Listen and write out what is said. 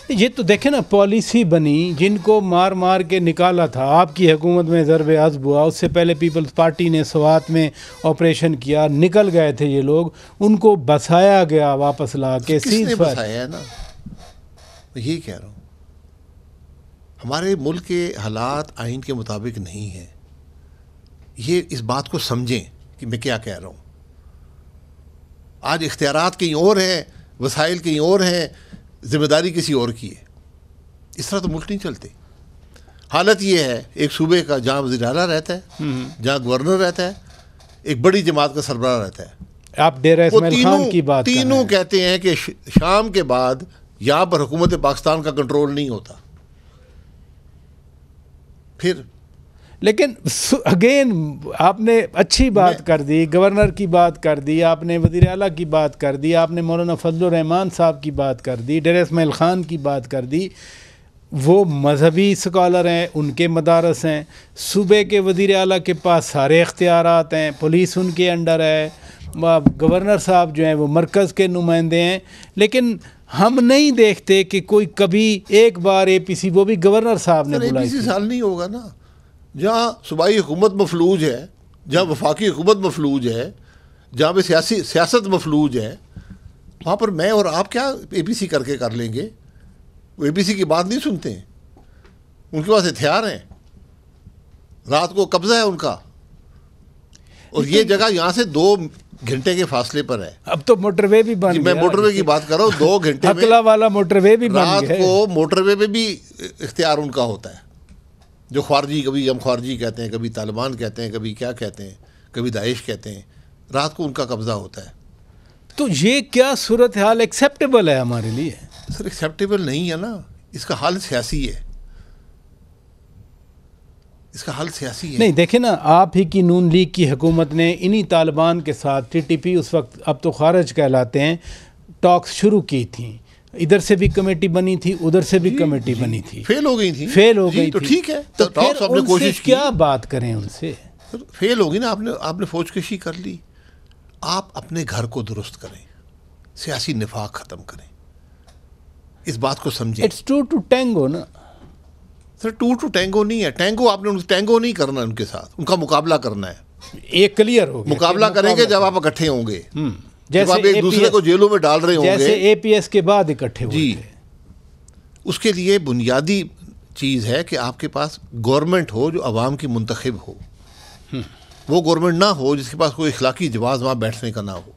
یہ تو دیکھیں نا پالیسی بنی، جن کو مار مار کے نکالا تھا آپ کی حکومت میں ضرب عضب ہوا، اس سے پہلے پیپلز پارٹی نے سوات میں آپریشن کیا، نکل گئے تھے یہ لوگ، ان کو بسایا گیا واپس لا کے. کس نے بسایا ہے نا، میں یہی کہہ رہا ہوں ہمارے ملک کے حالات آئین کے مطابق نہیں ہیں. یہ اس بات کو سمجھیں کہ میں کیا کہہ رہا ہوں. آج اختیارات کہیں اور ہیں، وسائل کہیں اور ہیں، ذمہ داری کسی اور کی ہے. اس طرح تو ملک نہیں چلتے. حالت یہ ہے ایک صوبے کا جہاں وزیر اعلیٰ رہتا ہے، جہاں گورنر رہتا ہے، ایک بڑی جماعت کا سربراہ رہتا ہے. آپ ڈیرہ اسماعیل خان کی بات تینوں کہتے ہیں کہ شام کے بعد یہاں پر حکومت پاکستان کا کنٹرول نہیں ہوتا. پھر لیکن اگین آپ نے اچھی بات کر دی، گورنر کی بات کر دی، آپ نے وزیر اعلیٰ کی بات کر دی، آپ نے مولانا فضل الرحمان صاحب کی بات کر دی، ڈیرہ اسماعیل خان کی بات کر دی. وہ مذہبی سکالر ہیں، ان کے مدارس ہیں. صوبے کے وزیر اعلیٰ کے پاس سارے اختیارات ہیں، پولیس ان کے انڈر ہے، گورنر صاحب جو ہیں وہ مرکز کے نمائندے ہیں. لیکن ہم نہیں دیکھتے کہ کوئی کبھی ایک بار اے پی سی، وہ بھی گورنر صاحب نے بلائی. اے پی سی سال نہیں ہوگا نا. جہاں صوبائی حکومت مفلوج ہے، جہاں وفاقی حکومت مفلوج ہے، جہاں پہ سیاست مفلوج ہے، وہاں پر میں اور آپ کیا اے پی سی کر لیں گے؟ وہ اے پی سی کی بات نہیں سنتے ہیں. ان کے پاس ہتھیار ہیں، رات کو قبضہ ہے ان کا. اور یہ جگہ یہاں سے 2 گھنٹے کے فاصلے پر ہے. اب تو موٹر وے بھی بن گیا. میں موٹر وے کی بات کر رہا ہوں. 2 گھنٹے میں اکلا والا موٹر وے بھی بن گیا. رات کو موٹر وے پہ بھی اختیار ان کا ہوتا ہے. جو خارجی، کبھی ہم خارجی کہتے ہیں، کبھی طالبان کہتے ہیں، کبھی کیا کہتے ہیں، کبھی داعش کہتے ہیں، رات کو ان کا قبضہ ہوتا ہے. تو یہ کیا صورتحال ایکسیپٹیبل ہے ہمارے لیے؟ سر ایکسیپٹیبل نہیں ہے نا. اس کا حل سیاسی ہے. اس کا حل سیاسی ہے. نہیں دیکھیں نا، آپ ہی کی نون لیگ کی حکومت نے انہی طالبان کے ساتھ، ٹی ٹی پی اس وقت اب تو خارج کہلاتے ہیں، ٹاکس شروع کی تھیں. ادھر سے بھی کمیٹی بنی تھی، ادھر سے بھی کمیٹی بنی تھی، فیل ہو گئی تھی. فیل ہو گئی تو تھی. ٹھیک ہے، تو ٹاکس آپ نے کوشش کی. کیا بات کریں ان سے؟ فیل ہوگی نا. آپ نے فوج کشی کر لی. آپ اپنے گھر کو درست کریں، سیاسی نفاق ختم کریں. اس بات کو سمجھیں. اٹس ٹو ٹو ٹینگو نا سر. ٹو ٹو ٹینگو نہیں ہے. ٹینگو آپ نے ٹینگو نہیں کرنا ان کے ساتھ، ان کا مقابلہ کرنا ہے. ایک کلیئر ہو گیا. مقابلہ کریں گے جب آپ اکٹھے ہوں گے، جب آپ جیسے ایک دوسرے کو جیلوں میں ڈال رہے ہوں گے. جیسے اے پی ایس کے بعد اکٹھے ہوئے. جی، اس کے لیے بنیادی چیز ہے کہ آپ کے پاس گورنمنٹ ہو جو عوام کی منتخب ہو. وہ گورنمنٹ نہ ہو جس کے پاس کوئی اخلاقی جواز وہاں بیٹھنے کا نہ ہو.